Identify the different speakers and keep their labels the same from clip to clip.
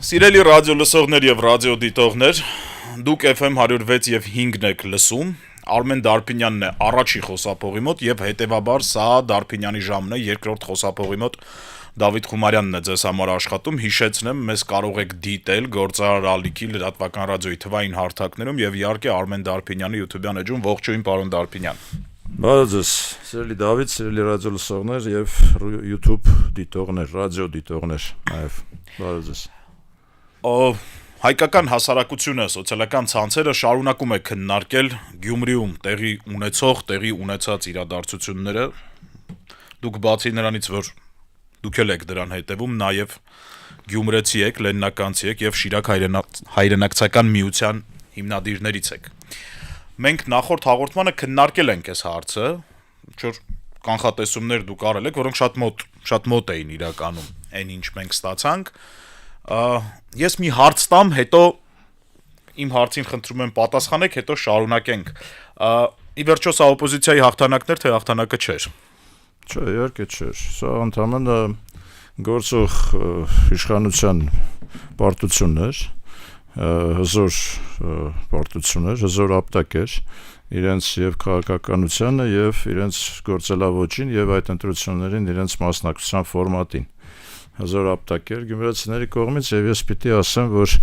Speaker 1: Սիրելի ռադիո լսողներ եւ ռադիո դիտողներ, դուք FM 106 եւ 5-ն եք լսում, Արմեն Դարփինյանն է առաջի խոսափողի մոտ եւ հետեւաբար սա Դարփինյանի ժամն է, երկրորդ խոսափողի մոտ Դավիթ Խումարյանն է ձեզ համար աշխատում, հիշեցնեմ, մեզ կարող եք դիտել Գործարար ալիքի լրատվական ռադիոյի թվային հարթակներում եւ իհարկե Արմեն Դարփինյանի YouTube-յան էջում, ողջույն պարոն Դարփինյան։
Speaker 2: Բարոյս, սիրելի Դավիթ, սիրելի ռադիո լսողներ եւ YouTube դիտողներ, ռադիո դիտողներ, նաեւ բարոյս։
Speaker 1: Հայկական հասարակությունը, սոցիալական ցանցերը շարունակում է քննարկել Գյումրիում տեղի ունեցած իրադարձությունները։ Դուք բացի նրանից, որ դուք եք դրան հետևում, նաեւ գյումրեցի եք, լեննականցի եք եւ Շիրակ հայրենակցական միության հիմնադիրներից եք։ Մենք նախորդ հաղորդմանը քննարկել ենք այս հարցը, ինչ-որ կանխատեսումներ դուք արել եք, որոնք շատ մոտ էին իրականում, այն ինչ մենք ստացանք։ Ես մի հարց տամ, հետո իմ հարցին խնդրում եմ պատասխանեք, հետո շարունակենք։ Ի վերջո սա օպոզիցիայի հաղթանակներ, թե հաղթանակը չէր։
Speaker 2: Չէ, իհարկե չէր։ Սա ընդհանրապես գործող իշխանության պարտությունն էր, հզոր պարտությունն էր, հզոր ապտակ էր իրենց եւ քաղաքականությանը եւ իրենց գործելավոճին եւ այդ ընտրություններին իրենց մասնակցության ֆորմատին։ Հզոր ապտակ էր գյումրեցիների կողմից եւ ես պիտի ասեմ, որ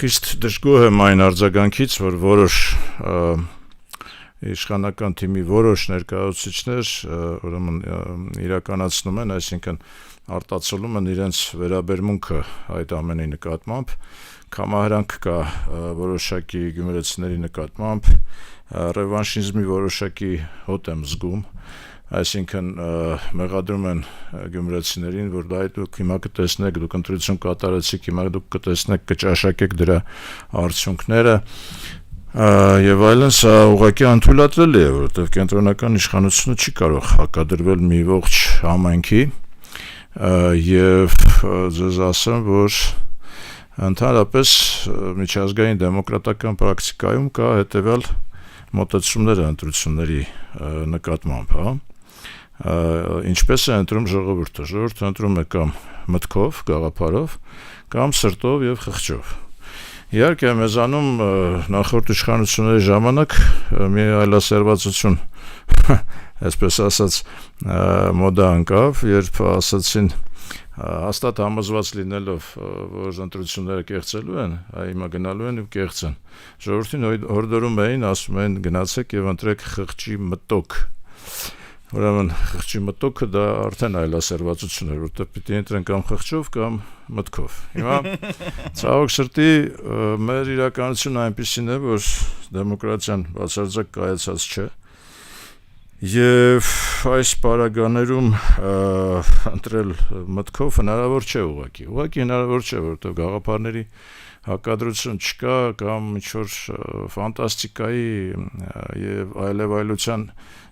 Speaker 2: խիստ դժգոհ եմ այն արձագանքից, որ որոշ իշխանական թիմի որոշ ներկայացուցիչներ ուրեմն իրականացնում են, այսինքն արտացոլում են իրենց վերաբերմունքը այդ ամենի նկատմամբ, կամահրանք կա որոշակի գյումրեցիների նկատմամբ, ռևանշիզմի որոշակի հոտ եմ զգում, այսինքն մեղադրում են գյումրեցիներին, որ դա դուք հիմա կտեսնեք, դուք ընտրություն կատարեցիք, հիմա դուք կտեսնեք, կճաշակեք դրա արդյունքները եւ այլն, սա ուղղակի անթույլատրելի է, որովհետեւ կենտրոնական իշխանությունը չի կարող հակադրվել մի ողջ համայնքի եւ ձեզ ասեմ, որ ընդհանրապես միջազգային դեմոկրատական պրակտիկայում կա հետեւյալ մոտեցումները ընտրությունների նկատմամբ, հա։ Ինչպես է ընտրում ժողովուրդը ընտրում է կամ մտքով, գաղափարով, կամ սրտով եւ խղճով։ Իհարկե մեզանում նախորդ իշխանությունների ժամանակ մի այլասերվածություն, այսպես ասած, մոդա ընկավ, երբ ասացին հաստատ համոզված լինելով, որ ընտրությունները կեղծելու են, հիմա գնալու են ու կեղծեն։ Ժողովրդին հորդորում էին, ասում են գնացեք եւ ընտրեք խղճի մտոք։ Ուրեմն խղճի մտոքը դա արդեն այլասերվածություն էր, որտեղ պիտի ընտրեն կամ խղճով կամ մտքով։ Հիմա ցավոք սրտի մեր իրականությունը այնպիսին է, որ դեմոկրատիան բացարձակ կայացած չէ։ Եվ այս պարագաներում ընտրել մտքով հնարավոր չէ ուղղակի հնարավոր չէ, որովհետև գաղափարների հակադրություն չկա կամ ինչ-որ ֆանտաստիկայի եւ այլևայլության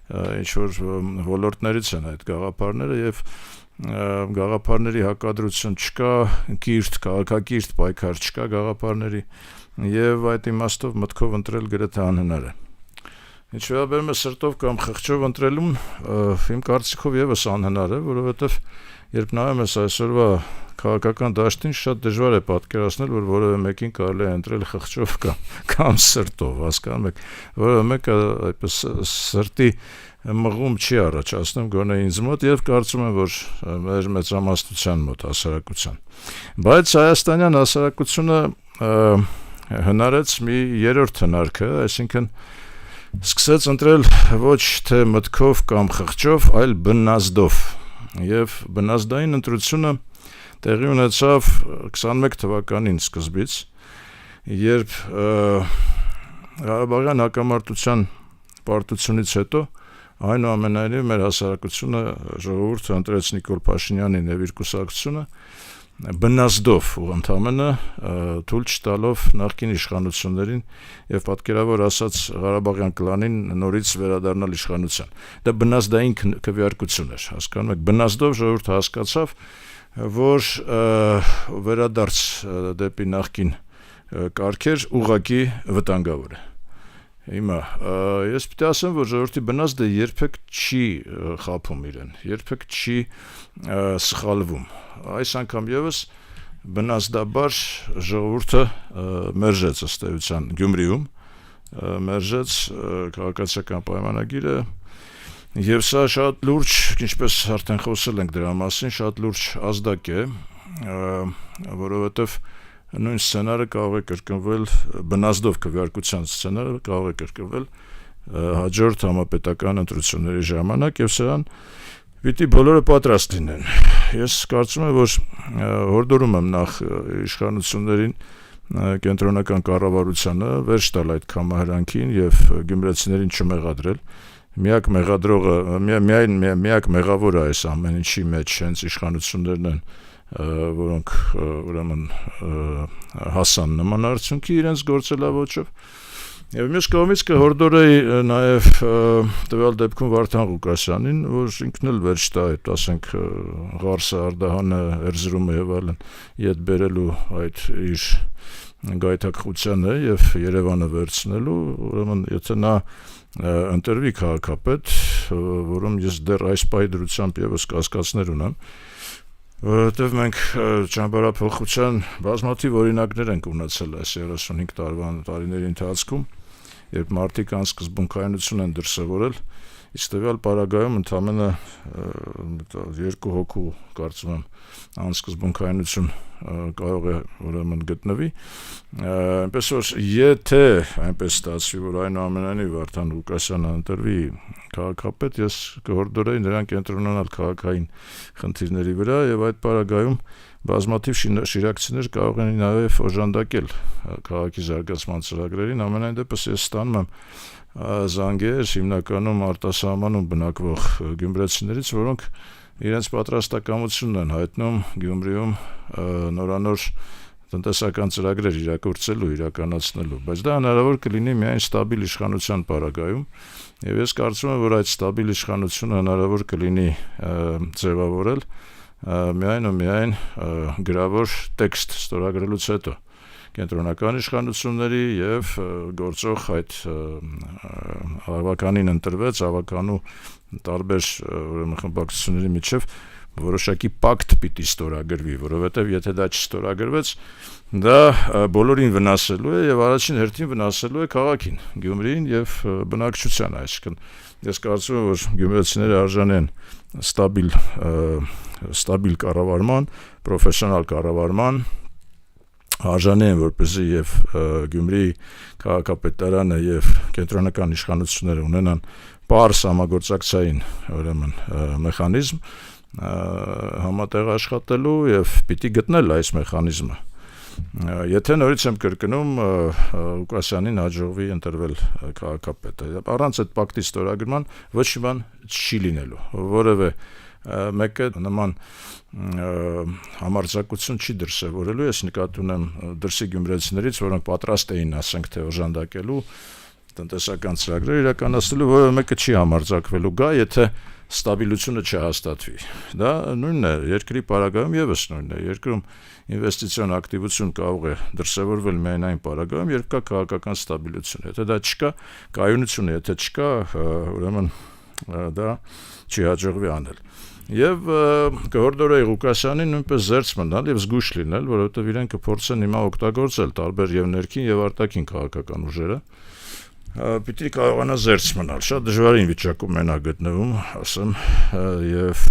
Speaker 2: ինչ-որ ոլորտներից են այդ գաղափարները եւ գաղափարների հակադրություն չկա, քաղաքակիրթ պայքար չկա գաղափարների եւ այդ իմաստով մտքով ընտրել գրեթե անհնար է։ Ինչ վերաբերում է սրտով կամ խղճով ընտրելուն, իմ կարծիքով եւս անհնար է, որովհետեւ երբ նայում ես այսօրվա քաղաքական դաշտին, շատ դժվար է պատկերացնել, որ որևէ մեկին կարելի է ընտրել խղճով կամ սրտով, հասկանում եք, որևէ մեկը այդպես սրտի մղում չի առաջացնում գոնե ինձ մոտ եւ կարծում եմ, որ մեր մեծամասնության մոտ հասարակության։ Բայց հայաստանյան հասարակությունը հնարեց մի երրորդ հնարքը, այսինքն սկսեց ընտրել ոչ թե մտքով կամ խղճով, այլ բնազդով։ Եվ բնազդային ընտրությունը տեղի ունեցավ 21 թվականին սկզբից, երբ Ղարաբաղյան հակամարտության պարտությունից հետո այնուամենայնիվ մեր հասարակությունը ժողովուրդը ընտրեց Նիկոլ Փաշինյանին եւ իր կուսակցությունը բնազդով ու ընդհանրապես թույլ չտալով նախկին իշխանություններին եւ պատկերավոր ասած Ղարաբաղյան կլանին նորից վերադառնալ իշխանության։ Դա բնազդային քվեարկություն էր, հասկանում եք, բնազդով ժողովուրդը հասկացավ, որ վերադարձ դեպի նախկին կարգեր ուղղակի վտանգավոր է։ Հիմա ես պիտի ասեմ, որ ժողովրդի բնազդը երբեք չի խաբում իրեն, երբեք չի սխալվում։ Այս անգամ եւս բնազդաբար ժողովուրդը մերժեց ըստ էության Գյումրիում, մերժեց քաղաքացիական պայմանագիրը, եւ սա շատ լուրջ, ինչպես արդեն խոսել ենք դրա մասին, շատ լուրջ ազդակ է, որովհետեւ նույն սցենարը կարող է կրկնվել, բնազդով քվեարկության սցենարը կարող է կրկնվել հաջորդ համապետական ընտրությունների ժամանակ եւ սրան պիտի բոլորը պատրաստ լինեն։ Ես կարծում եմ, որ հորդորում եմ նախ իշխանություններին կենտրոնական կառավարությանը վերջ տալ այդ կամահրանքին եւ գյումրեցիներին չմեղադրել։ Միակ մեղադրողը, միակ մեղավորը այս ամեն ինչի մեջ հենց իշխանություններն են, որոնք ուրեմն հասան նման արդյունքի իրենց գործելավոճով։ Եվ մյուս կողմից կհորդորեի նաև տվյալ դեպքում Վարդան Ղուկասյանին, որ ինքն էլ վերջ տա այդ, ասենք, Ղարսը, Արդահանը, Էրզրումը եւ այլն իդ բերելու այդ իր գայթակղությանը եւ Երևանը վերցնելու, ուրեմն եթե նա ընտրվի քաղաքապետ, որում ես դեռ այս պահի դրությամբ եւս կասկածներ ունեմ, որովհետև մենք ճամբարափոխության բազմաթիվ օրինակներ ենք ունեցել այս 35 տարիների ընթացքում, երբ մարդիկ անսկզբունքայնություն են դրսևորել, իսկ տվյալ պարագայում ընդամենը 2 հոգու, կարծում եմ, անսկզբունքայնություն կարող է ուրեմն գտնվի, այնպես որ եթե այնպես ստացվի, որ այնուամենայնիվ Վարդան Ղուկասյանը ընտրվի քաղաքապետ, ես կհորդորեի նրան կենտրոնանալ քաղաքային խնդիրների վրա եւ այդ պարագայում բազմաթիվ շիրակցիներ կարող են նաեւ օժանդակել քաղաքի զարգացման ծրագրերին, ամենայն դեպս ես ստանում եմ զանգեր հիմնականում արտասահմանում բնակվող գյումրեցիներից, որոնք իրենց պատրաստակամությունն են հայտնում Գյումրիում նորանոր տնտեսական ծրագրեր իրականացնելու, բայց դա հնարավոր կլինի միայն ստաբիլ իշխանության պարագայում, եւ ես կարծում եմ, որ այդ ստաբիլ իշխանությունը հնարավոր կլինի ձևավորել միայն ու միայն գրավոր տեքստ ստորագրելուց հետո կենտրոնական իշխանությունների եւ գործող այդ ավականին ընտրվեց ավականու տարբեր ուրեմն խմբակցությունների միջև որոշակի պակտ պիտի ստորագրվի, որովհետեւ եթե դա չստորագրվեց, դա բոլորին վնասելու է եւ առաջին հերթին վնասելու է քաղաքին, Գյումրիին եւ բնակչությանը, այսինքն ես կարծում եմ, որ գյումրեցիները արժան են ստաբիլ կառավարման, պրոֆեսիոնալ կառավարման, արժանի են, որպեսզի եւ Գյումրիի քաղաքապետարանը եւ կենտրոնական իշխանությունները ունենան պարզ համագործակցային ուրեմն մեխանիզմ համատեղ աշխատելու եւ պիտի գտնել այս մեխանիզմը։ Եթե նորից եմ կրկնում Ղուկասյանին հաջողվի ընտրվել քաղաքապետ, առանց այդ պակտի ստորագրման ոչ մի բան չի լինելու, որևէ մեկը նման համարձակություն չի դրսևորելու, ես նկատի ունեմ դրսի գյումրեցիներից, որոնք պատրաստ էին, ասենք թե օժանդակելու տնտեսական ծրագրեր իրականացնելու, որևէ մեկը չի համարձակվելու գա, եթե ստաբիլությունը չհաստատվի։ Դա նույնն է, երկրի պարագայում եւս նույնն է, երկրում ինվեստիցիոն ակտիվություն կարող է դրսևորվել միայն այն պարագայում, երբ կա քաղաքական ստաբիլություն։ Եթե դա չկա, կայունություն է, եթե չկա, ուրեմն դա չի հաջողվի անել։ Եվ կհորդորեի Ղուկասյանին նույնպես զերծ մնալ եւ զգույշ լինել, որովհետեւ իրենք կփորձեն հիմա օգտագործել տարբեր եւ ներքին եւ արտաքին քաղաքական ուժերը։ Պիտի կարողանա զերծ մնալ, շատ դժվարին վիճակում են գտնվում, ասեմ, եւ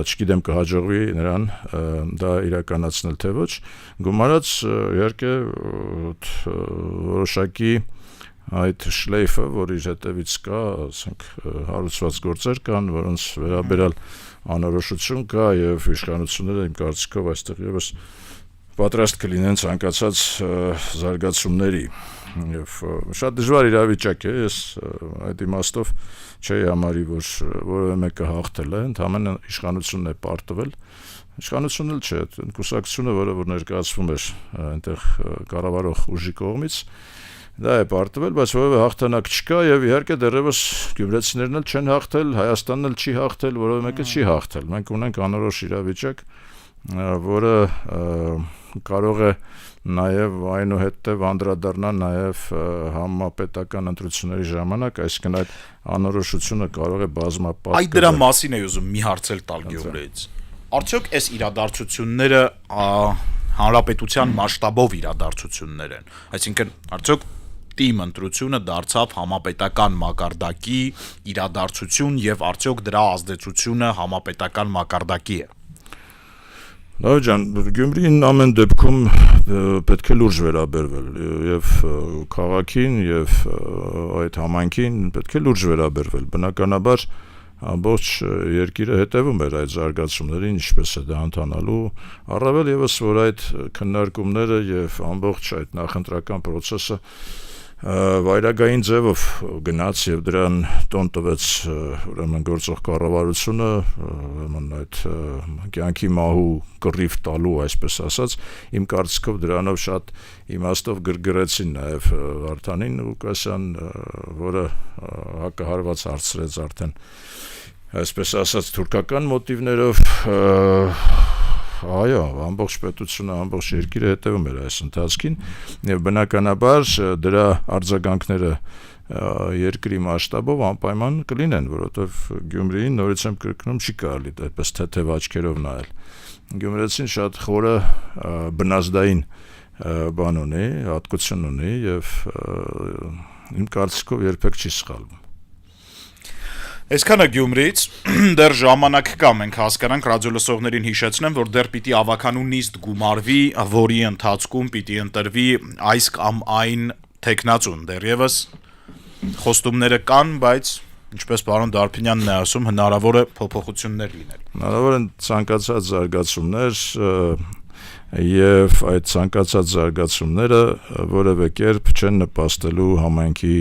Speaker 2: չգիտեմ կհաջողվի նրան դա իրականացնել թե ոչ, գումարած իհարկե որոշակի այդ շլեյֆը, որ իր հետևից կա, ասենք, հարուցված գործեր կան, որոնց վերաբերյալ անորոշություն կա եւ իշխանությունները իմ կարծիքով այստեղ եւս պատրաստ կլինեն ցանկացած զարգացումների եւ շատ դժվար իրավիճակ է, ես այդ իմաստով չի համարի, որ որևէ մեկը հաղթել է, ընդհանրապես իշխանությունն է պարտվել, իշխանությունն էլ չէ, կուսակցությունը, որը որ ներկայացվում էր այնտեղ կառավարող ուժի կողմից, դա է պարտվել, բայց որևէ հաղթանակ չկա եւ իհարկե դեռևս գյումրեցիներն էլ չեն հաղթել, Հայաստանն էլ չի հաղթել, որևէ մեկը չի հաղթել։ Մենք ունենք անորոշ իրավիճակ, որը կարող է նաեւ այնուհետեւ անդրադառնա նաեւ համապետական ընտրությունների ժամանակ, այսինքն այդ անորոշությունը կարող է բազմապատ։
Speaker 1: Այդ դրա մասին է ուզում մի հարցել տալ Գյումրիից։ Արդյոք այս իրադարձությունները հանրապետության մասշտաբով իրադարձություններ են, այսինքն արդյոք թիմ ընտրությունը դարձավ համապետական մակարդակի իրադարձություն եւ արդյոք դրա ազդեցությունը համապետական մակարդակի է։
Speaker 2: Լավ ջան, Գյումրին ամեն դեպքում պետք է լուրջ վերաբերվել եւ քաղաքին եւ այդ համայնքին պետք է լուրջ վերաբերվել։ Բնականաբար ամբողջ երկիրը հետևում էր այդ զարգացումներին, ինչպես է դա ընթանալու, առավել եւս որ այդ քննարկումները եւ ամբողջ այդ նախընտրական process-ը վայրագային ձևով գնաց եւ դրան տոն տվեց ուրեմն գործող կառավարությունը, ուրեմն այդ կյանքի մահու կռիվ տալու, այսպես ասած, իմ կարծիքով դրանով շատ իմաստով գրգռեցին նաեւ Վարդանին Ղուկասյան, որը հակահարված հարցրեց արդեն, այսպես ասած, թուրքական մոտիվներով այո, ամբողջ պետությունը, ամբողջ երկիրը հետևում էր այս ընթացքին եւ բնականաբար դրա արձագանքները երկրի մասշտաբով անպայման կլինեն, որովհետեւ Գյումրիին նորից եմ կրկնում չի կարելի այդպես թեթև աչքերով նայել։ Գյումրեցին շատ խորը բնազդային բան ունի, հատկություն ունի եւ իմ կարծիքով երբեք չի սխալվում։
Speaker 1: Այսքանը Գյումրիից դեռ ժամանակ կա, մենք հասկանանք, ռադիոլսողներին հիշեցնեմ, որ դեռ պիտի ավականու նիստ գումարվի, որի ընթացքում պիտի ընտրվի այս կամ այն թեկնածուն, դեռևս խոստումները կան, բայց ինչպես պարոն Դարբինյանն է ասում, հնարավոր է փոփոխություններ լինել։
Speaker 2: Հնարավոր են ցանկացած զարգացումներ եւ այդ ցանկացած զարգացումները որևէ կերպ չեն նպաստելու համայնքի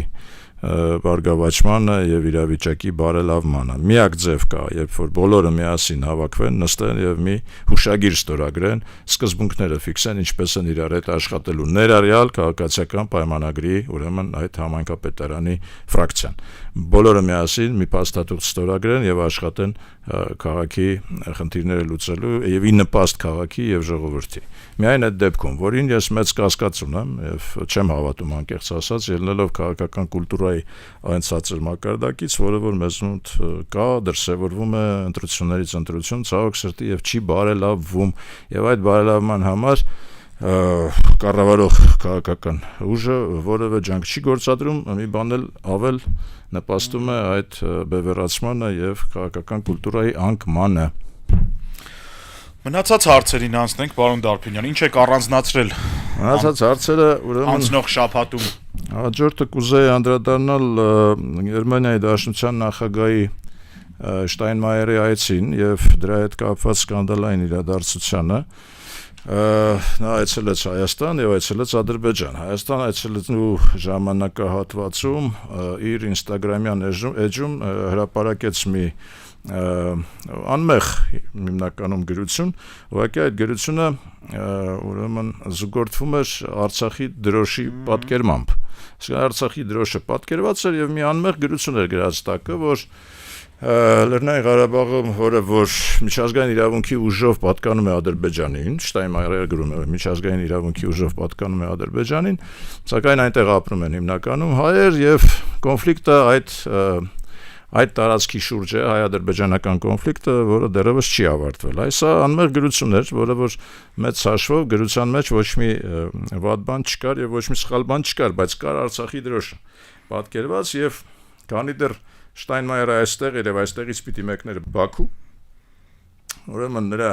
Speaker 2: բարգավաճմանը եւ իրավիճակի բարելավմանը։ Միակ ձև կա, երբ որ բոլորը միասին հավաքվեն, նստեն եւ մի հուշագիր ստորագրեն, սկզբունքները ֆիքսեն, ինչպես են իրար հետ աշխատելու ներառյալ քաղաքացիական պայմանագրի, ուրեմն այդ համայնքապետարանի ֆրակցիան։ Բոլորը միասին մի փաստաթուղթ ստորագրեն եւ աշխատեն քաղաքի խնդիրները լուծելու եւ ի նպաստ քաղաքի եւ ժողովրդի։ Միայն այդ դեպքում, որին ես մեծ կասկած ունեմ եւ չեմ հավատում անկեղծ ասած, ելնելով քաղաքական կուլտուրայի այն ցածր մակարդակից, որը որ մեզ մոտ կա, դրսևորվում է ընտրություններից ընտրություն, ցավոք սրտի եւ չի բարելավվում եւ այդ բարելավման համար կառավարող քաղաքական ուժը որևէ ջանք չի գործադրում, մի բան էլ ավել նպաստում է այդ բևեռացմանը եւ քաղաքական կուլտուրայի անկմանը։
Speaker 1: Մնացած հարցերին անցնենք, պարոն Դարբինյան, ինչ եք առանձնացրել
Speaker 2: Մնացած հարցերը ուրեմն
Speaker 1: անցնող շաբաթում։
Speaker 2: Հաջորդը կուզեի անդրադառնալ Գերմանիայի Դաշնության նախագահի Շտայնմայերի այցին եւ դրա հետ կապված սկանդալային իրադարձությանը։ Նա այցելեց Հայաստան եւ այցելեց Ադրբեջան։ Հայաստան այցելելու ժամանակահատվածում իր Instagram-յան էջում հրապարակեց մի անմեղ հիմնականում գրություն, ուղղակի այդ գրությունը ուրեմն զուգորդվում էր Արցախի դրոշի պատկերմամբ։ Արցախի դրոշը պատկերված էր եւ մի անմեղ գրություն էր գրած տակը, որ Լեռնային Ղարաբաղը, որը որ միջազգային իրավունքի ուժով պատկանում է Ադրբեջանին, Շտայնմայերը գրում է միջազգային իրավունքի ուժով պատկանում է Ադրբեջանին, սակայն այնտեղ ապրում են հիմնականում հայեր եւ կոնֆլիկտը այդ տարածքի շուրջ է հայ-ադրբեջանական կոնֆլիկտը, որը դեռևս չի ավարտվել։ Այսա անմեղ գրություն էր, որը որ մեծ հաշվով գրության մեջ ոչ մի վատ բան չկար եւ ոչ մի սխալ բան չկար, բայց կար Արցախի դրոշը պատկերված եւ քանի դեռ Շտայնմայերը այստեղ էր եւ այստեղից պիտի մեկներ Բաքու, ուրեմն նրա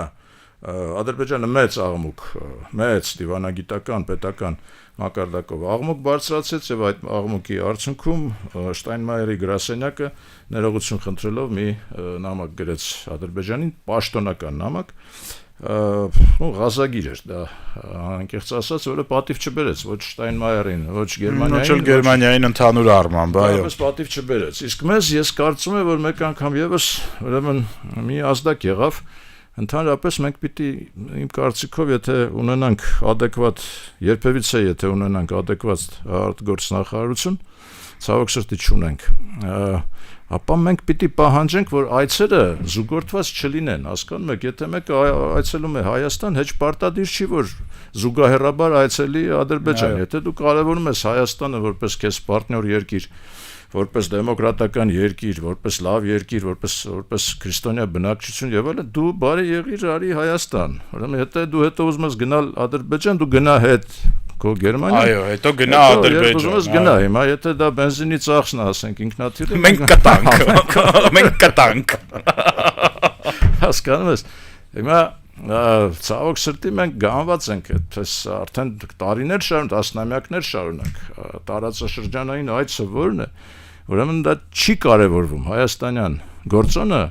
Speaker 2: Ադրբեջանը մեծ աղմուկ, մեծ դիվանագիտական, պետական մակարդակով աղմուկ բարձրացեց եւ այդ աղմուկի արդյունքում Շտայնմայերի գրասենյակը ներողություն խնդրելով մի նամակ գրեց Ադրբեջանին, պաշտոնական նամակ, ղազագիր էր դա, անկեղծ ասած, որը պատիվ չբերեց ոչ Շտայնմայերին, ոչ Գերմանիային,
Speaker 1: ոչ Գերմանիային ընդհանուր առմամբ, այո։
Speaker 2: Բայց պատիվ չբերեց։ Իսկ մեզ ես կարծում եմ, որ մեկ անգամ եւս ուրեմն մի ազդակ եղավ, ընդհանրապես մենք պիտի իմ կարծիքով, եթե ունենանք adekvat, երբևիցե եթե ունենանք adekvat արտգործնախարարություն, ցավոք սրտի չունենք։ ապա մենք պիտի պահանջենք, որ այցերը զուգորդված չլինեն, հասկանում եք, եթե մեկը այցելում է Հայաստան, հեչ պարտադիր չի, որ զուգահեռաբար այցելի Ադրբեջան, եթե դու կարևորում ես Հայաստանը որպես քեզ պարտներ երկիր, որպես դեմոկրատական երկիր, որպես լավ երկիր, որպես քրիստոնյա բնակչություն եւ այլն, դու բարի եղիր արի Հայաստան։ Ուրեմն եթե դու հետո ուզում ես գնալ Ադրբեջան, դու գնա հետ քո Գերմանիա։
Speaker 1: Այո, հետո գնա Ադրբեջան։
Speaker 2: Ուզում ես գնա, հիմա եթե դա բենզինի ծախսն է, ասենք ինքնաթիռի,
Speaker 1: մենք կտանք։ Մենք կտանք։
Speaker 2: Հասկանում ես։ Հիմա ցավոք սրտի մենք գանված ենք այդպես արդեն տարիներ շարունակ, տասնամյակներ շարունակ տարածաշրջանային այցը որն է, ուրեմն դա չի կարևորվում հայաստանյան գործոնը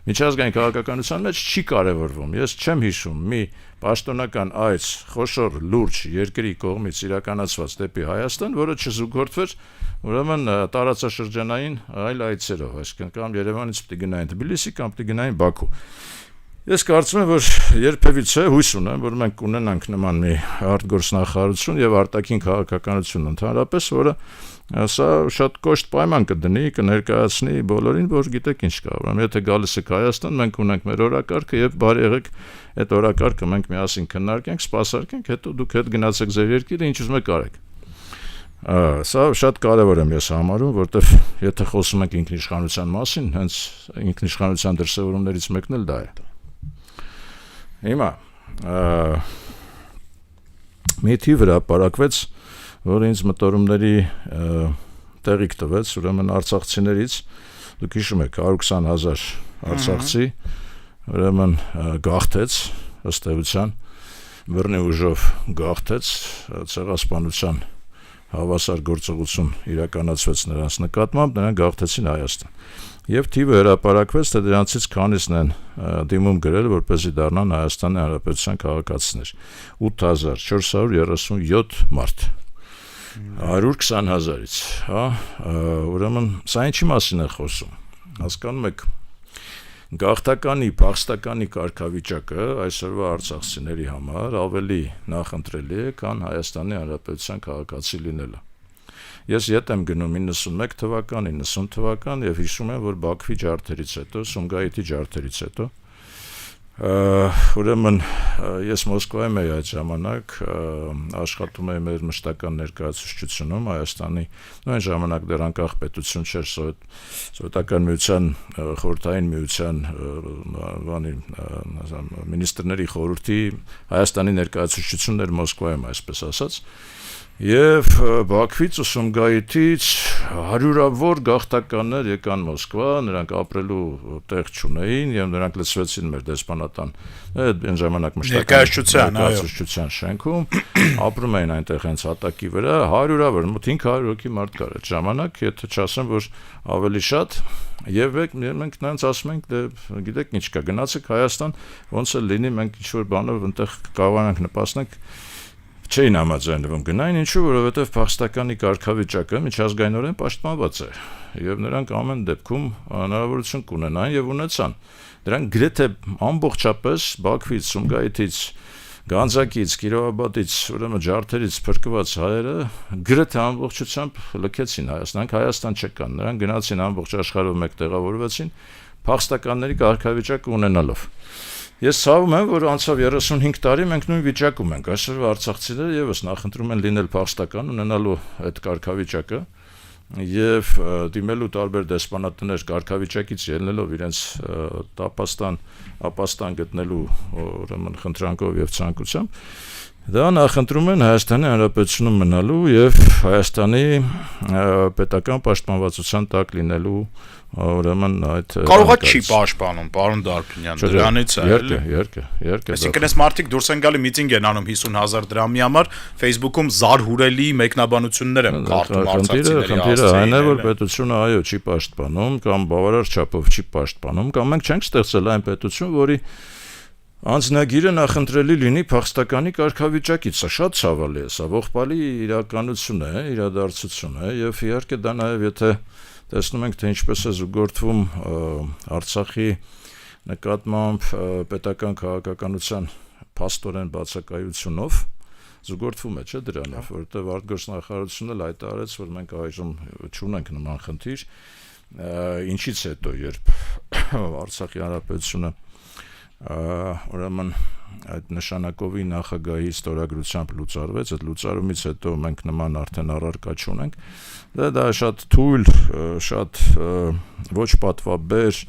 Speaker 2: միջազգային քաղաքականության մեջ չի կարևորվում։ Ես չեմ հիշում մի պաշտոնական այց խոշոր լուրջ երկրի կողմից իրականացված դեպի Հայաստան, որը չզուգորդվեր ուրեմն տարածաշրջանային այլ այցերով, այսինքն կամ Երևանից պիտի գնային Թբիլիսի, կամ պիտի գնային Բաքու։ Ես կարծում եմ, որ երբևիցե հույս ունեմ, որ մենք ունենանք նման մի արտգործնախարարություն եւ արտաքին քաղաքականություն ընդհանրապես, որը սա շատ կոշտ պայման կդնի, կներկայացնի բոլորին, որ գիտեք ինչ կա։ Ուրեմն եթե գալիս եք Հայաստան, մենք ունենք մեր օրակարգը եւ բարի եղեք այդ օրակարգը մենք միասին քննարկենք, սպասարկենք, հետո դուք հետ գնացեք ձեր երկիրը, ինչ ուզում եք արեք։ Սա շատ կարևոր եմ ես համարում, որտեվ եթե խոսում ենք ինքնիշխանության մասին, հենց ինքնիշխանության դրսևորումներից մեկն էլ դա է։ Հիմա մի թիվ հրապարակվեց, որ ինձ մտորումների տեղիք տվեց, ուրեմն արցախցիներից, դուք հիշում եք 120,000 արցախցի, ուրեմն գաղթեց, ըստ էության, բռնի ուժով գաղթեց, ցեղասպանության հավասար գործողություն իրականացվեց նրանց նկատմամբ, նրանք գաղթեցին Հայաստան։ Եվ թիվը հրապարակվեց, թե դրանցից քանիսն են դիմում գրել, որպեսզի դառնան Հայաստանի Հանրապետության քաղաքացիներ։ 8437 մարդ։ 120,000-ից, հա, ուրեմն սա ինչի մասին է խոսում։ Հասկանում եք, գաղթականի, փախստականի կարգավիճակը այսօրվա արցախցիների համար ավելի նախընտրելի է, քան Հայաստանի Հանրապետության քաղաքացի լինելը։ Ես ետ եմ գնում 91 թվական, 90 թվական եւ հիշում եմ, որ Բաքվի ջարդերից հետո, Սումգայիթի ջարդերից հետո, ուրեմն ես Մոսկվայում էի այդ ժամանակ, աշխատում էի մեր մշտական ներկայացուցչությունում Հայաստանի, այն ժամանակ դեռ անկախ պետություն չէր, սովետական միության, խորհրդային միության մինիստրների խորհրդի Հայաստանի ներկայացուցչությունն էր Մոսկվայում, այսպես ասած։ Եվ Բաքվից ու Սումգայիթից հարյուրավոր գաղթականներ եկան Մոսկվա, նրանք ապրելու տեղ չունեին եւ նրանք լցվեցին մեր դեսպանատան այն ժամանակ մշտական ներկայացուցչության շենքում, ապրում էին այնտեղ հենց հատակի վրա, հարյուրավոր, մոտ 500 հոգի մարդ կար այդ ժամանակ, եթե չասեմ, որ ավելի շատ, եւ մենք նրանց ասում ենք, դե գիտեք ինչ կա, գնացեք Հայաստան, ոնց էլ լինի, մենք ինչ որ բանով այնտեղ կարողանանք նպաստենք չէին համաձայնվում գնային, ինչու, որովհետև փախստականի կարգավիճակը միջազգայինորեն պաշտպանված է եւ նրանք ամեն դեպքում հնարավորություն կունենան եւ ունեցան։ Դրանք գրեթե ամբողջապես Բաքվից, Սումգայիթից, Գանձակից, Կիրովաբադից, ուրեմն ջարդերից փրկված հայերը գրեթե ամբողջությամբ լքեցին Հայաստան, Հայաստան չեկան, նրանք գնացին ամբողջ աշխարհով մեկ տեղավորվեցին փախստականների կարգավիճակ ունենալով։ Ես ցավում եմ, որ անցավ 35 տարի մենք նույն վիճակում ենք։ Այսօրվա արցախցիները եւս նախընտրում են լինել փախստական, ունենալու այդ կարգավիճակը եւ դիմելու տարբեր դեսպանատներ կարգավիճակից ելնելով իրենց ապաստան գտնելու ուրեմն խնդրանքով եւ ցանկությամբ դա նախընտրում են Հայաստանի Հանրապետությունում մնալու եւ Հայաստանի պետական պաշտպանվածության տակ լինելու ուրեմն այդ
Speaker 1: կարողա չի պաշտպանում, պարոն Դարբինյան, դրանից է էլի։ Երկե։ Այսինքն այս մարդիկ դուրս են գալի միտինգ են անում 50,000 դրամի համար, Facebook-ում զարհուրելի մեկնաբանություններ են կարդում արցախցիների
Speaker 2: Խնդիրը այն է, որ պետությունը այո չի պաշտպանում կամ բավարար չափով չի պաշտպանում, կամ մենք չենք ստեղծել այն պետություն, որի անձնագիրը նախընտրելի լինի փախստականի կարգավիճակից, սա շատ ցավալի է, սա ողբալի իրականություն է, իրադարձություն է եւ իհարկե դա նաեւ եթե տեսնում ենք թե ինչպես է զուգորդվում Արցախի նկատմամբ պետական քաղաքականության փաստորեն բացակայությունով զուգորդվում է չէ դրանով, որովհետեւ արտգործնախարարությունը հայտարարեց, որ մենք այժմ չունենք նման խնդիր ինչից հետո երբ Արցախի հանրապետությունը ուրեմն այդ նշանակովի նախագահի ստորագրությամբ լուծարվեց, այդ լուծարումից հետո մենք նման արդեն առարկա չունենք, դա շատ թույլ, շատ ոչ պատվաբեր,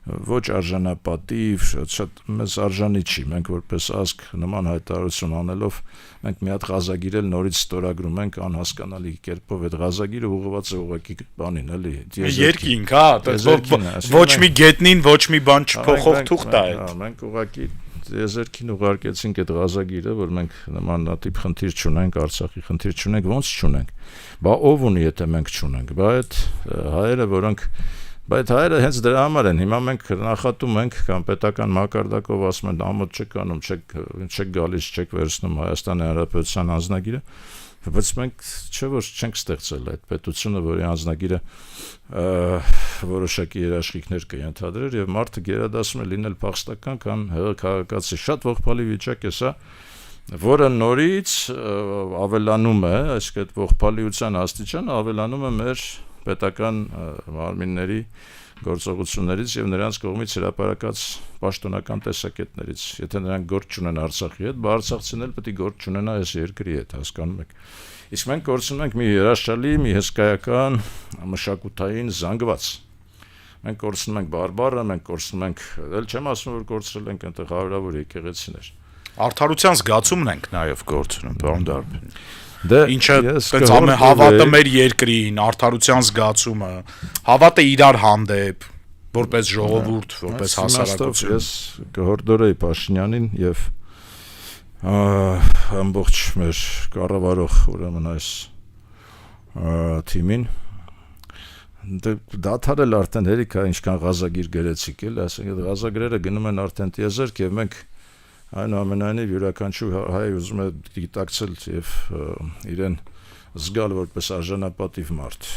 Speaker 2: ոչ արժանապատիվ, շատ մեզ արժանի չի, մենք որպես ազգ նման հայտարարություն անելով, մենք մի հատ ղազագիր էլ նորից ստորագրում ենք անհասկանալի կերպով, այդ ղազագիրը ուղղված է ուղղակի բանին, էլի,
Speaker 1: երկինք, ոչ մի գետնին, ոչ մի բան չփոխող թուղթ է այդ։
Speaker 2: Մենք ուղղակի եզերքին ուղարկեցինք այդ ղազագիրը, որ մենք նմանատիպ խնդիր չունենք, Արցախի խնդիր չունենք, ոնց չունենք։ Բա ով ունի, եթե մենք չունենք։ Բա այդ հայերը, որոնք Բայց հայերը հենց դրա համար են, հիմա մենք նախատում ենք կամ պետական մակարդակով ասում են ամոթ չեք անում, չեք գալիս, չեք վերցնում Հայաստանի Հանրապետության անձնագիրը, բայց մենք չէ որ չենք ստեղծել այդ պետությունը, որի անձնագիրը որոշակի երաշխիքներ կընդհանրեր եւ մարդը գերադասում է լինել փախստական կամ քաղաքացի, շատ ողբալի վիճակ է սա, որը նորից ավելանում է, այսինքն այդ ողբալիության աստիճանը ավելանում է մեր պետական մարմինների գործողություններից եւ նրանց կողմից հրապարակած պաշտոնական տեսակետներից, եթե նրանք գործ չունեն Արցախի հետ, արցախցին էլ պետք է գործ չունենա այս երկրի հետ, հասկանում եք։ Իսկ մենք գործում ենք մի հրաշալի, մի հսկայական մշակութային զանգված։ Մենք գործում ենք բարբառը, մենք գործում ենք, էլ չեմ ասում որ գործել ենք այնտեղ հարյուրավոր եկեղեցիներ։
Speaker 1: Արդարության զգացումն ենք նաեւ գործում, պարոն Դարբին։
Speaker 2: Ինչը
Speaker 1: տենց հավատը մեր երկրին, արդարության զգացումը, հավատը իրար հանդեպ, որպես ժողովուրդ, որպես հասարակություն։
Speaker 2: Ես կհորդորեի Փաշինյանին եւ ամբողջ մեր կառավարող ուրեմն այս թիմին դադարել արդեն հերիք է ինչքան ղազագիր գրեցիք էլ, ասենք այդ ղազագրերը գնում են արդեն տիեզերք եւ մենք այնուամենայնիվ յուրաքանչյուր հայ ուզում է դիտակցել եւ իրեն զգալ որպես արժանապատիվ մարդ,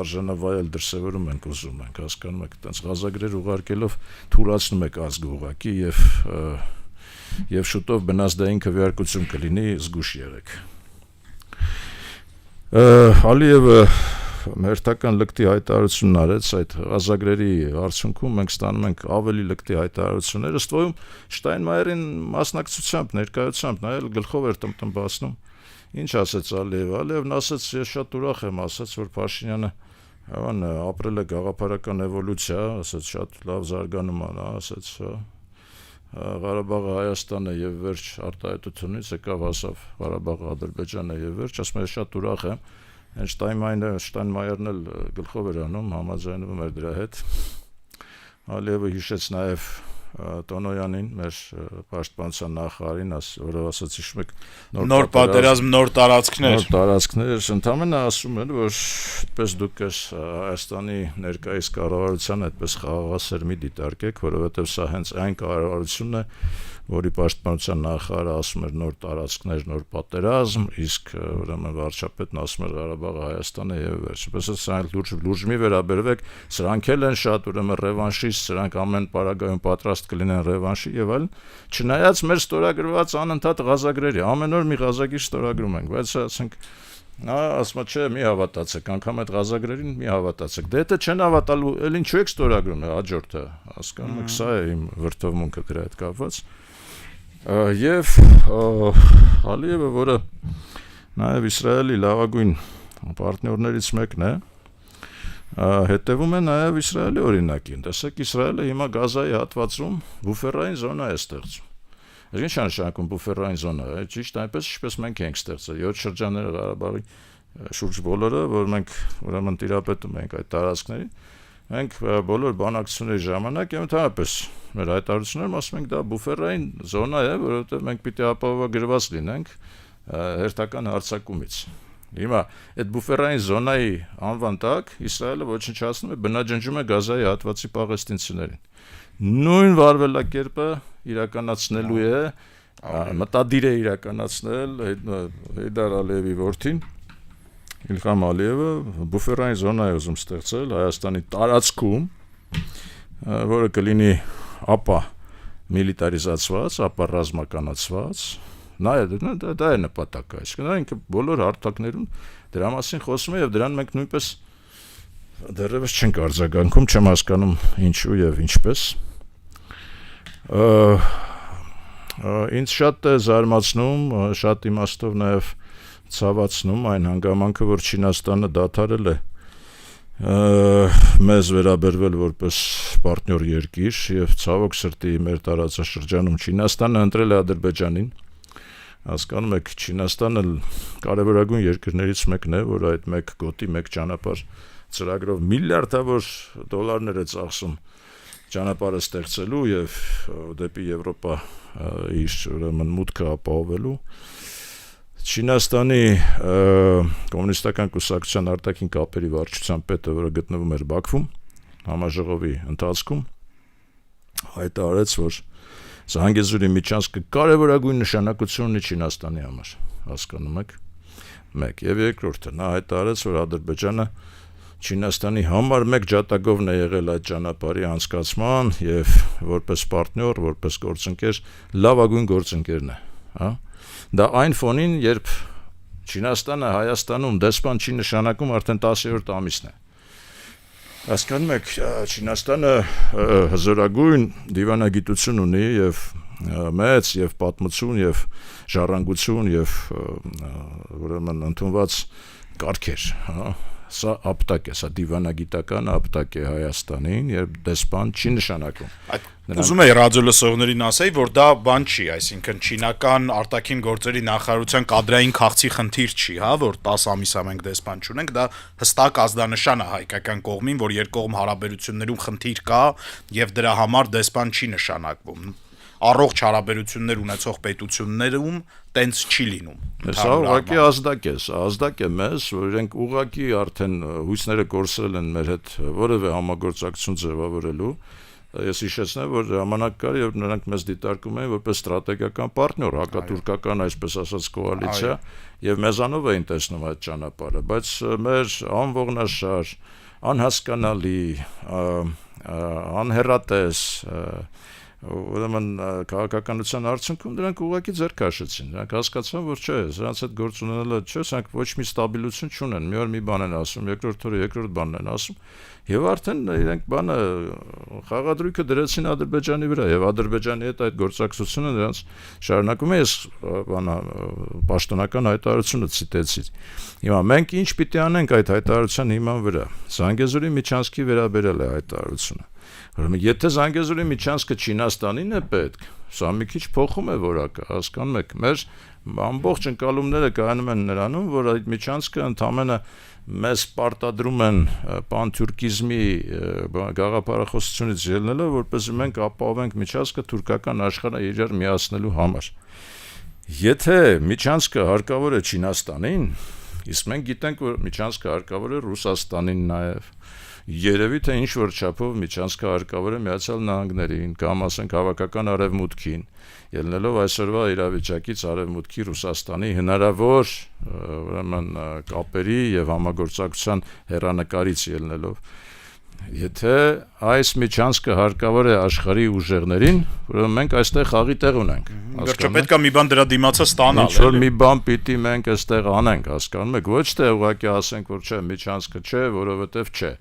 Speaker 2: արժանավայել դրսևորում ենք ուզում ենք, հասկանում եք, այդպես ղազագրեր ուղարկելով թուլացնում եք ազգը ուղղակի եւ շուտով բնազդային քվեարկություն կլինի, զգուշ եղեք։ Ալիևը հերթական լկտի հայտարարությունն արեց այդ ղազագրերի արդյունքում մենք ստանում ենք ավելի լկտի հայտարարություններ, ըստ որում Շտայնմայերին մասնակցությամբ, ներկայությամբ նա էլ գլխով էր տնտմբացնում։ Ինչ ասեց Ալիևը։ Ալիևն ասեց, ես շատ ուրախ եմ, ասեց, որ Փաշինյանը ապրել է գաղափարական էվոլյուցիա, ասեց շատ լավ զարգանում է, ասեց Ղարաբաղը Հայաստան է եւ վերջ արտահայտությունից եկավ հասավ Ղարաբաղը Ադրբեջան է եւ վերջ, ասում եմ շատ ուրախ եմ։ Շտայնմայերն էլ գլխով էր անում, համաձայնվում էր դրա հետ։ Ալիևը հիշեց նաև Տոնոյանին, մեր պաշտպանության նախարարին, որը ասաց հիշում եք
Speaker 1: նոր պատերազմ, նոր
Speaker 2: տարածքներ, ընդամենը ասում են, որ այդպես դուք Հայաստանի ներկայիս կառավարության այդպես խաղաղասեր մի դիտարկեք, որովհետև սա հենց այն կառավարությունն է, որի պաշտպանության նախարարը ասում էր նոր տարածքներ, նոր պատերազմ, իսկ ուրեմն վարչապետն ասում էր Ղարաբաղը Հայաստանը եւ վերջապես սրանք լուրջ մի վերաբերվեք, սրանք էլ են շատ ուրեմն ռևանշիստ, սրանք ամեն պարագայում պատրաստ կլինեն ռևանշի եւ այլն, չնայած մեր ստորագրված անընդհատ ղազագրերի, ամեն օր մի ղազագիր ստորագրում ենք, բայց ասենք ասում չէ, մի հավատացեք, անգամ այդ ղազագրերին մի հավատացեք։ Դե դա չեն հավատալու, էլ ինչու եք ստորագրում, հաջորդը, հասկանում եք, սա է իմ վրդովմունքը դրա հետ կապված։ Եվ Ալիևը, որը նաև Իսրայելի լավագույն պարտներներից մեկն է, հետևում է նաև Իսրայելի օրինակին։ Տեսեք, Իսրայելը հիմա Գազայի հատվածում բուֆերային զոնա է ստեղծում։ Ինչ է նշանակում բուֆերային զոնա, ճիշտ այնպես, ինչպես մենք ենք ստեղծել 7 շրջանները Ղարաբաղի շուրջ բոլորը, որ մենք ուրեմն տիրապետում ենք այդ տարածքներին, մենք բոլոր բանակցությունների ժամանակ եւ ընդհանրապես մեր հայտարարություններում ասում ենք դա բուֆերային զոնա է, որովհետեւ մենք պիտի ապահովագրված լինենք հերթական հարձակումից։ Հիմա այդ բուֆերային զոնայի անվան տակ Իսրայելը ոչնչացնում է, բնաջնջում է Գազայի հատվածի պաղեստինցիներին։ Նույն վարվելակերպը իրականացնելու է, մտադիր է իրականացնել Հեյդար Ալիևի որդին Իլհամ Ալիևը բուֆերային զոնա է ուզում ստեղծել Հայաստանի տարածքում, որը կլինի ապա միլիտարիզացված, ապա ռազմականացված, դա է նպատակը, այսինքն ինքը բոլոր հարթակներում դրա մասին խոսում է եւ դրան մենք նույնպես Դեռևս չենք արձագանքում, չեմ հասկանում ինչու եւ ինչպես։ Ինձ շատ է զարմացնում, շատ իմաստով նաեւ ցավացնում այն հանգամանքը, որ Չինաստանը դադարել է մեզ վերաբերվել որպես պարտներ երկիր եւ ցավոք սրտի մեր տարածաշրջանում Չինաստանը ընտրել է Ադրբեջանին։ Հասկանում եք, Չինաստանը կարևորագույն երկրներից մեկն է, որ այդ մեկ գոտի, մեկ ճանապարհ ծրագրով միլիարդավոր դոլարներ է ծախսում ճանապարհը ստեղծելու եւ դեպի Եվրոպա իր ուրեմն մուտքը ապահովելու։ Չինաստանի կոմունիստական կուսակցության արտաքին կապերի վարչության պետը, որը գտնվում էր Բաքվում, համաժողովի ընթացքում հայտարարեց, որ Զանգեզուրի միջանցքը կարևորագույն նշանակություն ունի Չինաստանի համար, հասկանում եք։ Մեկ եւ երկրորդը նա հայտարարեց, որ Ադրբեջանը Չինաստանի համար մեկ ջատագովն է եղել այդ ճանապարհի անցկացման եւ որպես պարտներ, որպես գործընկեր լավագույն գործընկերն է, հա։ Դա այն ֆոնին, երբ Չինաստանը Հայաստանում դեսպան չի նշանակում արդեն 10-րդ ամիսն է։ Հասկանում եք, Չինաստանը հզորագույն դիվանագիտություն ունի եւ մեծ եւ պատմություն եւ ժառանգություն եւ ուրեմն ընդունված կարգեր, հա։ Սա ապտակ է, սա դիվանագիտական ապտակ է Հայաստանին, երբ դեսպան չի նշանակում։
Speaker 1: Ուզում եի ռադիո լսողներին ասեի, որ դա բան չի, այսինքն չինական արտաքին գործերի նախարարության կադրային քաղցի խնդիր չի, հա, որ 10 ամիս է մենք դեսպան չունենք, դա հստակ ազդանշան է հայկական կողմին, որ երկկողմ հարաբերություններում խնդիր կա եւ դրա համար դեսպան չի նշանակվում։ Առողջ հարաբերություններ ունեցող պետություններում տենց չի լինում։
Speaker 2: Սա ուղղակի ազդակ է մեզ, որ իրենք ուղղակի արդեն հույսները կորցրել են մեր հետ որևէ համագործակցություն ձևավորելու։ Ես հիշեցնեմ, որ ժամանակ կար, երբ նրանք մեզ դիտարկում էին որպես ստրատեգիական պարտներ, հակատուրքական, այսպես ասած, կոալիցիա, եւ մեզանով էին տեսնում այդ ճանապարհը, բայց մեր անողնաշար, անհասկանալի, անհեռատես ուրեմն քաղաքականության արդյունքում դրանք ուղղակի ձեռք քաշեցին։ Նրանք հասկացան, որ չէ, սրանց հետ գործ ունենալը չէ, սրանք ոչ մի ստաբիլություն չունեն։ Մի օր մի բան են ասում, երկրորդ օրը երկրորդ բանն են ասում, եւ արդեն իրենք բանը խաղադրույքը դրեցին Ադրբեջանի վրա, եւ Ադրբեջանի հետ այդ գործակցությունը նրանց շարունակում է։ Ես բանը պաշտոնական հայտարարությունը ցիտեցի։ Հիմա մենք ինչ պիտի անենք այդ հայտարարության հիման վրա։ Զանգեզուրի միջանցքի վերաբերել է հայտարարությունը։ Ուրեմն եթե Զանգեզուրի միջանցքը Չինաստանին է պետք, սա մի քիչ փոխում է որակը, հասկանում եք, մեր ամբողջ ընկալումները կայանում են նրանում, որ այդ միջանցքը ընդամենը մեզ պարտադրում են պանթյուրքիզմի գաղափարախոսությունից ելնելով, որպեսզի մենք ապահովենք միջանցքը թուրքական աշխարհը իրար միացնելու համար։ Եթե միջանցքը հարկավոր է Չինաստանին, իսկ մենք գիտենք, որ միջանցքը հարկավոր է Ռուսաստանին նաև, երևի թե ինչ որ չափով միջանցքը հարկավոր է Միացյալ Նահանգներին կամ ասենք հավաքական արևմուտքին, ելնելով այսօրվա իրավիճակից արևմուտքի Ռուսաստանի հնարավոր ուրեմն կապերի եւ համագործակցության հեռանկարից ելնելով, եթե այս միջանցքը հարկավոր է աշխարհի ուժերներին, ուրեմն մենք այստեղ խաղի տեղ ունենք։
Speaker 1: Վերջը պետք է մի բան դրա դիմացը ստանալ։
Speaker 2: Ինչ որ մի բան պիտի մենք այստեղ անենք, հասկանում եք, ոչ թե ուղղակի ասենք, որ չէ, միջանցքը չէ, որովհետեւ չէ։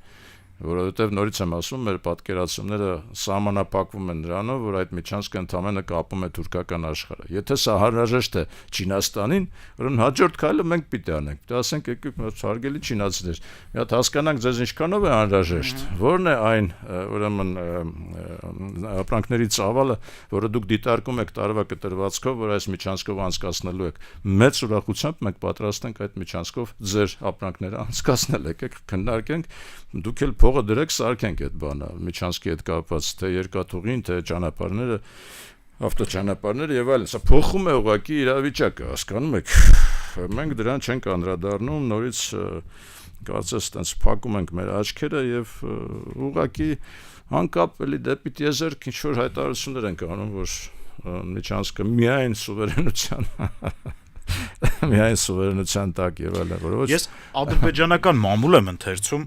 Speaker 2: Որովհետև նորից եմ ասում, մեր պատկերացումները սահմանափակվում են նրանով, որ այդ միջանցքը ընդամենը կապում է թուրքական աշխարհը։ Եթե սա հարժեշտ է Չինաստանին, ուրեմն հաջորդ քայլը մենք պիտի անենք։ Դա ասենք եկեք հարգելի չինացիներ, մի հատ հասկանանք ձեզ ինչքանով է անհրաժեշտ, ո՞րն է այն ուրեմն ապրանքների ծավալը, որը դուք դիտարկում եք տարվա կտրվածքով, որ այս միջանցքով անցկացնելու եք։ Մեծ ուրախությամբ մենք պատրաստ ենք այդ միջանցքով ձեր ապրանքները անցկացնել, եկեք քննարկենք, դուք էլ փողը դրեք, սարքենք այդ բանը, միջանցքի հետ կապված, թե երկաթուղին, թե ճանապարհները, ավտոճանապարհները եւ այլն։ Սա փոխում է ուղղակի իրավիճակը, հասկանում եք։ Մենք դրան չենք անդրադառնում, նորից կարծես տենց փակում ենք մեր աչքերը եւ ուղղակի անկապ էլի դեպի տիեզերք ինչ որ հայտարարություններ ենք անում, որ միջանցքը միայն սուվերենության տակ եւ այլն, որովհետեւ
Speaker 1: ես ադրբեջանական մամուլ եմ ընթերցում,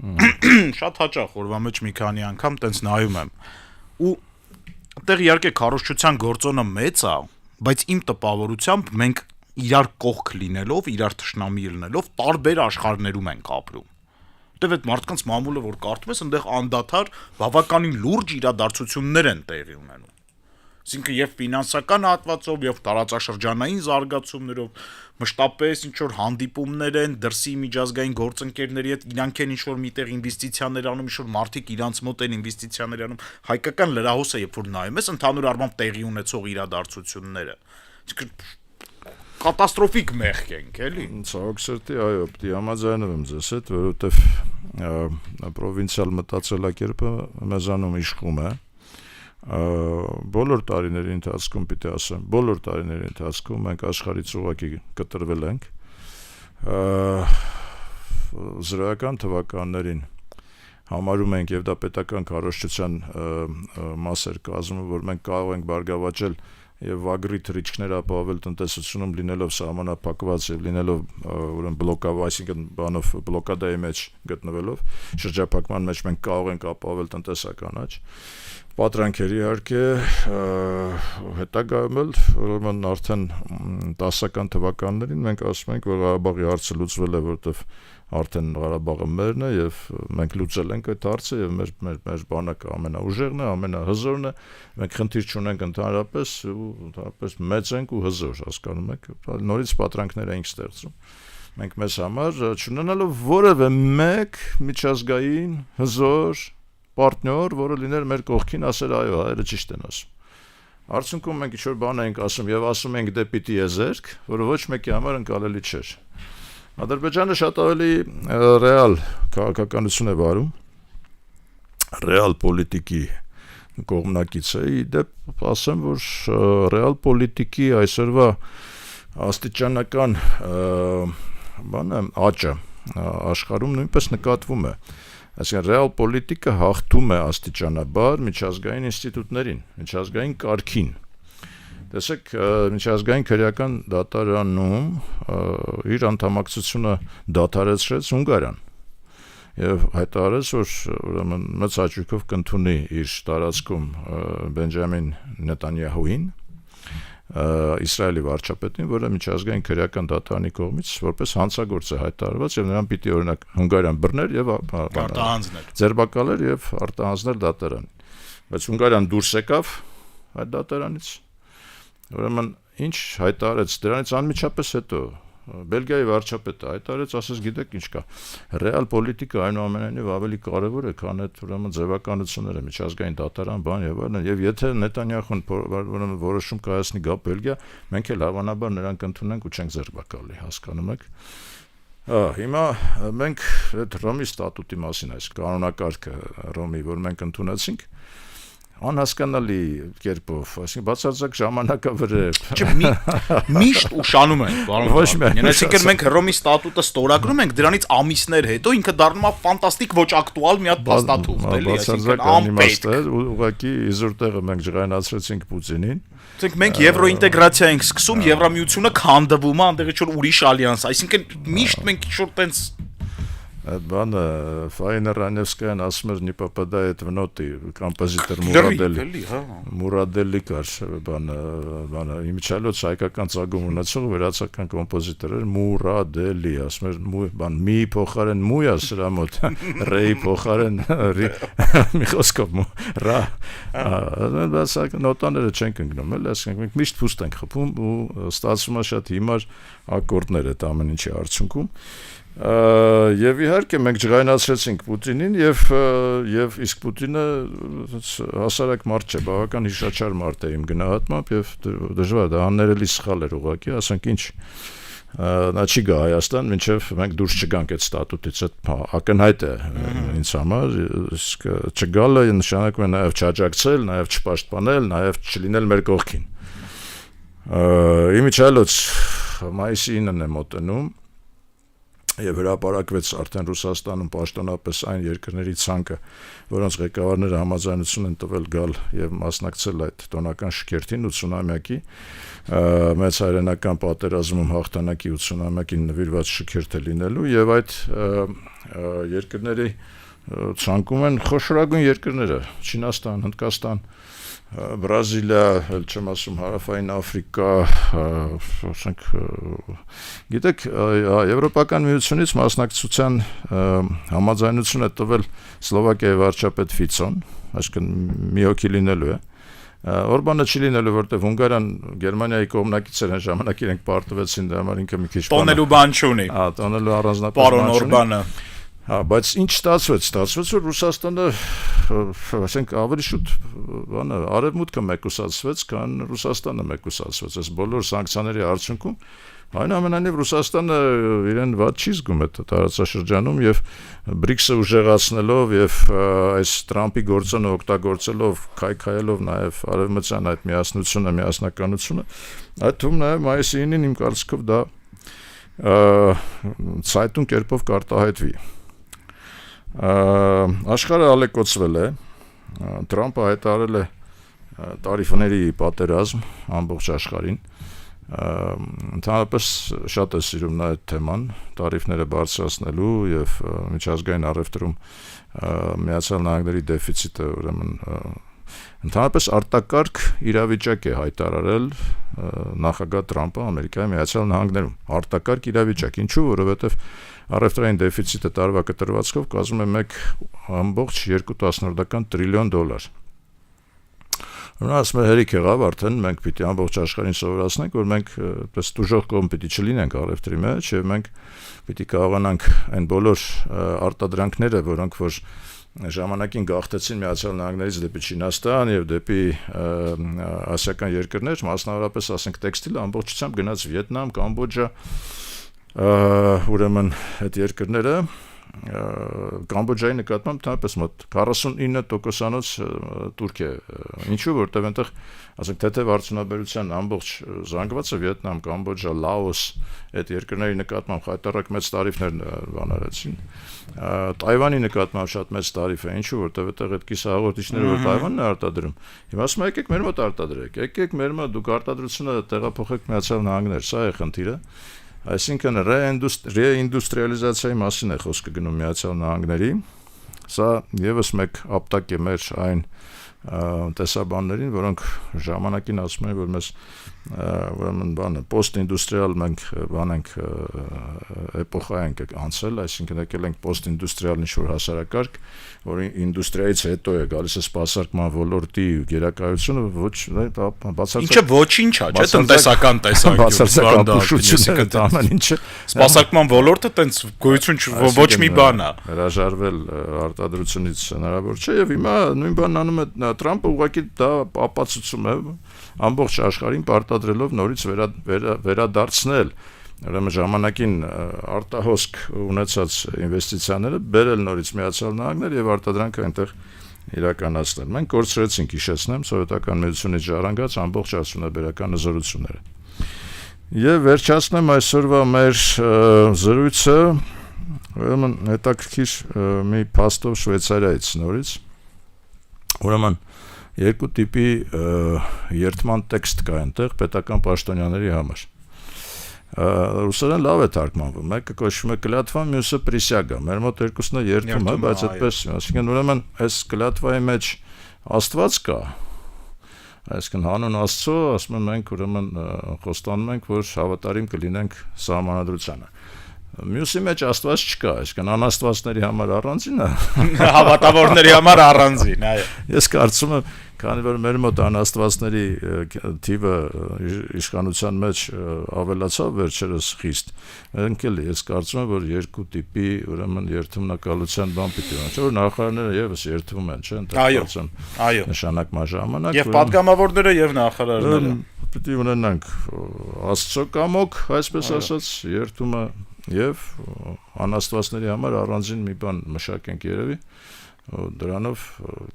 Speaker 1: շատ հաճախ օրվա մեջ մի քանի անգամ տենց նայում եմ, ու այդտեղ իհարկե քարոզչության գործոնը մեծ է, բայց իմ տպավորությամբ մենք իրար կողք լինելով, իրար թշնամի լինելով տարբեր աշխարհներում ենք ապրում։ որտեվ այդ մարդկանց մամուլը որ կարդում ես, այնտեղ անդադար բավականին լուրջ իրադարձություններ են տեղի ունենում։ Այսինքն եւ ֆինանսական հատվածով եւ տարածաշրջանային զարգացումներով մշտապես ինչ որ հանդիպումներ են դրսի միջազգային գործընկերների հետ, իրանք են ինչ որ միտեղ ինվեստիցիաներ անում, ինչ որ մարդիկ իրանց մոտ են ինվեստիցիաներ անում, հայկական լրահոսը երբ որ նայում ես ընդհանուր առմամբ տեղի ունեցող իրադարձությունները, կատաստրոֆիկ մեղք ենք, էլի։
Speaker 2: Ցավոք սրտի, այո, պիտի համաձայնեմ ձեզ հետ, որովհետեւ պրովինցիալ մտածելակերպը մեզանում իշխում է։ Բոլոր տարիների ընթացքում պիտի ասեմ, բոլոր տարիների ընթացքում մենք աշխարհից ուղղակի կտրվել ենք։ Զրոյական թվականներին համարում ենք եւ դա պետական կառավարության մաս էր կազմում, որ մենք կարող ենք բարգավաճել եւ վագրի թռիչքներ ապահովել տնտեսությունում լինելով սահմանափակված եւ լինելով ուրեմն բլոկավ, այսինքն բանով բլոկադայի մեջ գտնվելով շրջափակման մեջ մենք կարող ենք ապահովել տնտեսական աճ։ Պատրանքերի իհարկե հետագայում էլ ուրեմն արդեն 10-ական թվականներին մենք ասում ենք, որ Ղարաբաղի հարցը լուծվել է, որովհետեւ արդեն Ղարաբաղը մերն է եւ մենք լուծել ենք այդ հարցը եւ մեր բանակը ամենաուժեղն է, ամենահզորն է, մենք խնդիր չունենք ընդհանրապես մեծ ենք ու հզոր, հասկանում եք, նորից պատրանքներ ենք ստեղծում։ Մենք մեզ համար չունենալով որևէ մեկ միջազգային հզոր պարտներ, որը լիներ մեր կողքին, ասել այո, հայերը ճիշտ են ասում։ Արդյունքում մենք ինչ-որ բան ենք ասում եւ ասում ենք դեպի տիեզերք, որը ոչ մեկի համար ընկալելի չէր։ Ադրբեջանը շատ ավելի ռեալ քաղաքականություն է վարում, ռեալ պոլիտիկի կողմնակից է, իդեպ ասեմ, որ ռեալ պոլիտիկի այսօրվա աստիճանական բանը աճը աշխարհում նույնպես նկատվում է։ Այսինքն ռեալ պոլիտիկը հաղթում է աստիճանաբար միջազգային ինստիտուտներին, միջազգային կարգին։ Տեսեք, միջազգային քրեական դատարանում իր անդամակցությունը դադարեցրեց Հունգարիան եւ հայտարարեց, որ ուրեմն մեծ հաճույքով կընդունի իր տարածքում Բենջամին Նետանյահուին, Իսրայելի վարչապետին, որը միջազգային քրեական դատարանի կողմից որպես հանցագործ է հայտարարված եւ նրան պիտի օրինակ Հունգարիան բռներ եւ ձերբակալեր եւ արտահանձներ դատարան։ Բայց Հունգարիան դուրս եկավ այդ դատարանից։ Ուրեմն ինչ հայտարարեց դրանից անմիջապես հետո Բելգիայի վարչապետը հայտարարեց, ասես գիտեք ինչ կա։ Ռեալ պոլիտիկա այնուամենայնիվ ավելի կարևոր է, քան այդ ուրեմն ձևականությունները, միջազգային դատարան, բան եւ այլն, եւ եթե Նետանյախուն ուրեմն որոշում կայացնի գա Բելգիա, մենք էլ հավանաբար նրան կընդունենք ու չենք ձերբակալի, հասկանում եք։ Հիմա մենք այդ Ռոմի ստատուտի մասին, այս կանոնակարգը Ռոմի, որ մենք ընդունեցինք, անհասկանալի կերպով, այսինքն բացարձակ ժամանակավրեպ։
Speaker 1: Միշտ ուշանում են, պարոն։ Այսինքն մենք Հռոմի ստատուտը ստորագրում ենք, դրանից ամիսներ հետո ինքը դառնում է ֆանտաստիկ ոչ ակտուալ մի հատ փաստաթուղթ, էլի, այսինքն անպետք։
Speaker 2: Ուղղակի իզուր տեղը մենք ջղայնացրեցինք Պուտինին։
Speaker 1: Այսինքն մենք եվրոինտեգրացիա ենք սկսում, Եվրամիությունը քանդվում է, այնտեղ ինչ-որ ուրիշ ալյանս, այսինքն միշտ մենք ինչ-որ տենց
Speaker 2: այդ բանը Ֆայնա Ռանևսկայան ասում էր «Не попадает в ноты» կոմպոզիտոր Մուրադելի կար բանը իմիջալոց հայկական ծագում ունեցող վերացական կոմպոզիտոր էր Մուրադելի, ասում էր բան մի փոխարեն մույա սրա մոտ ռեի փոխարեն մի խոսքով ռա բացակ նոտաները չենք ընկնում էլ ասենք մենք միշտ փուստ ենք խփում ու ստացվում է շատ հիմար ակորդներ այդ ամեն ինչի արդյունքում Եվ իհարկե մենք ջղայնացրեցինք Պուտինին եւ իսկ Պուտինը հասարակ մարդ չէ, բավական հիշաչար մարդ է իմ գնահատմամբ եւ դժվար դա աններելի սխալ էր ուղղակի, ասենք ինչ նա չի գա Հայաստան, մինչեւ մենք դուրս չգանք այդ ստատուտից, այդ ակնհայտ է ինձ համար, իսկ չգալը նշանակում է նաեւ չաջակցել, նաեւ չպաշտպանել, նաեւ չլինել մեր կողքին։ Իմիջալոց մայիսի 9-ն է մոտենում եւ հրապարակվեց արդեն Ռուսաստանում պաշտոնապես այն երկրների ցանկը, որոնց ղեկավարները համաձայնություն են տվել գալ եւ մասնակցել այդ տոնական շքերթին 80-ամյակի մեծ հայրենական պատերազմում հաղթանակի 80-ամյակին նվիրված շքերթը լինելու եւ այդ երկրների ցանկում են խոշորագույն երկրները՝ Չինաստան, Հնդկաստան, Բրազիլիա, էլ չեմ ասում Հարավային Աֆրիկա, ասենք, գիտեք, Եվրոպական միությունից մասնակցության համաձայնություն է տվել Սլովակիայի վարչապետ Ֆիցոն, այսինքն մի հոգի լինելու է։ Օրբանը չի լինելու, որտեղ Հունգարիան Գերմանիայի կողմնակից էր, այն ժամանակ իրենք պարտվեցին, դա համար ինքը մի քիչ
Speaker 1: տոնելու բան չունի։
Speaker 2: Տոնելու առանձնապես
Speaker 1: պարոն Օրբանը։
Speaker 2: Բայց ինչ ստացվեց, որ Ռուսաստանը, ասենք, ավելի շուտ արևմուտքը մեկուսացվեց, քան Ռուսաստանը մեկուսացվեց, այս բոլոր սանկցիաների արդյունքում, այնուամենայնիվ Ռուսաստանը իրեն վատ չի զգում այդ տարածաշրջանում եւ BRICS-ը ուժեղացնելով եւ այս Տրամփի գործոնը օգտագործելով, քայքայելով նաեւ արևմտյան այդ միասնությունը, միասնականությունը, այդ թվում նաեւ մայիսի 9-ին իմ կարծիքով դա ցայտուն կերպով կարտահայտվի։ Աշխարհը ալեկոծվել է, Տրամփը հայտարարել է տարիֆների պատերազմ ամբողջ աշխարհին, ընդհանրապես շատ է սիրում նա այդ թեման, տարիֆները բարձրացնելու եւ միջազգային առևտրում Միացյալ Նահանգների դեֆիցիտը, ուրեմն ընդհանրապես արտակարգ իրավիճակ է հայտարարել նախագահ Տրամփը Ամերիկայի Միացյալ Նահանգներում, արտակարգ իրավիճակ, ինչու, որովհետեւ առևտրային դեֆիցիտը տարվա կտրվածքով կազմում է 1.2 տրիլիոն դոլար։ Ասում է հերիք եղավ, արդեն մենք պիտի ամբողջ աշխարհին սովորացնենք, որ մենք պես դժոխք կողմ պիտի չլինենք առևտրի մեջ, եւ մենք պիտի կարողանանք այն բոլոր արտադրանքները, որոնք որ ժամանակին գաղթեցին Միացյալ Նահանգներից դեպի Չինաստան եւ դեպի ասիական երկրներ, մասնավորապես ասենք տեքստիլը ամբողջությամբ գնաց Վիետնամ, Կամբոջա, ուրեմն այդ երկրները Կամբոջայի նկատմամբ թափես մոտ 49%-անոց турք է, ինչու, որտեղ այնտեղ ասենք թեթև արդյունաբերության ամբողջ զանգվածը Վիետնամ, Կամբոջա, Լաոս այդ երկրների նկատմամբ խայտառակ մեծ տարիֆներ բանարեցին, Տայվանի նկատմամբ շատ մեծ տարիֆ է, ինչու, որտեղ այդտեղ այդ կիսահաղորդիչները որ Տայվանն է արտադրում, հիմա ասում եկեք մեր մոտ արտադրեք, եկեք մեր մոտ դուք արտադրությունը տեղափոխեք Միացյալ Նահանգներ, սա է խնդիրը։ Այսինքն ռեինդուստրիալիզացիայի մասին է խոսքը գնում Միացյալ Նահանգների, սա եւս մեկ ապտակ է մեր այն տեսաբաններին, որոնք ժամանակին ասում են, որ մեզ ուրեմն բանը post-industrial մենք բանենք էպոխա ենք անցել, այսինքն եկել ենք post-industrial ինչ-որ հասարակարգ, որի ինդուստրիայից հետո է գալիս է սպասարկման ոլորտի գերակայությունը, ոչ բացարձակ
Speaker 1: ինչը ոչինչ է, չէ՞, տնտեսական տեսանկյունից,
Speaker 2: բացարձակ ապուշությունը ամեն ինչը
Speaker 1: սպասարկման ոլորտը տենց գոյություն ոչ մի բան է,
Speaker 2: հրաժարվել արտադրությունից հնարավոր չէ եւ հիմա նույն բանն անում է Տրամփը, ուղղակի դա ապացուցում է ամբողջ աշխարհին պարտադրելով նորից վերադարձնել ուրեմն ժամանակին արտահոսք ունեցած ինվեստիցիաները բերել նորից Միացյալ Նահանգներ եւ արտադրանքը այնտեղ իրականացնել։ Մենք կորցրեցինք, հիշեցնեմ, սովետական միությունից ժառանգած ամբողջ արդյունաբերական հզորությունները։ Եվ վերջացնեմ այսօրվա մեր զրույցը ուրեմն հետաքրքիր մի փաստով Շվեյցարիայից նորից։ Ուրեմն երկու տիպի երթման տեքստ կա այնտեղ պետական պաշտոնյաների համար։ Ռուսերեն լավ է թարգմանվում, մեկը կոչվում է կլյատվա, մյուսը պրիսյագա։ Մեր մոտ երկուսն է երթում, բայց այդպես, այսինքն ուրեմն այս կլյատվայի մեջ Աստված կա։ Այսինքն հանուն Աստծո, ասում են մենք ուրեմն խոստանում ենք, որ հավատարիմ կլինենք սահմանադրությանը։ Մյուսի մեջ Աստված չկա, այսինքն անաստվածների համար առանձին է,
Speaker 1: հավատավորների համար առանձին, այո։
Speaker 2: Ես կարծում եմ, քանի որ մեր մոտ անաստվածների թիվը իշխանության մեջ ավելացավ վերջերս խիստ, մենք էլ ես կարծում եմ, որ երկու տիպի ուրեմն երթումնակալության բան պիտի ունենա, չէ՞ որ նախարարները եւս երթվում են, չէ՞,
Speaker 1: այո,
Speaker 2: նշանակման ժամանակ
Speaker 1: եւ падգամավորները եւ նախարարները
Speaker 2: պիտի ունենանք Աստծո կամոք, այսպես ասած, երթումը եւ անաստվածների համար առանձին մի բան մշակենք երևի, դրանով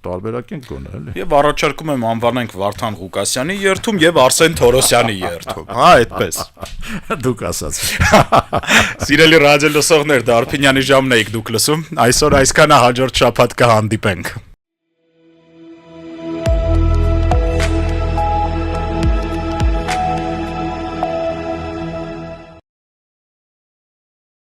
Speaker 2: տարբերակենք գոնե, էլի։
Speaker 1: Եվ առաջարկում եմ անվանենք Վարդան Ղուկասյանի երթում եւ Արսեն Թորոսյանի երթում, հա, այդպես։
Speaker 2: Դուք ասաց։
Speaker 1: Սիրելի ռադիո լսողներ, Դարփինյանի ժամն եք դուք լսում, այսօր այսքանը, հաջորդ շաբաթ կհանդիպենք։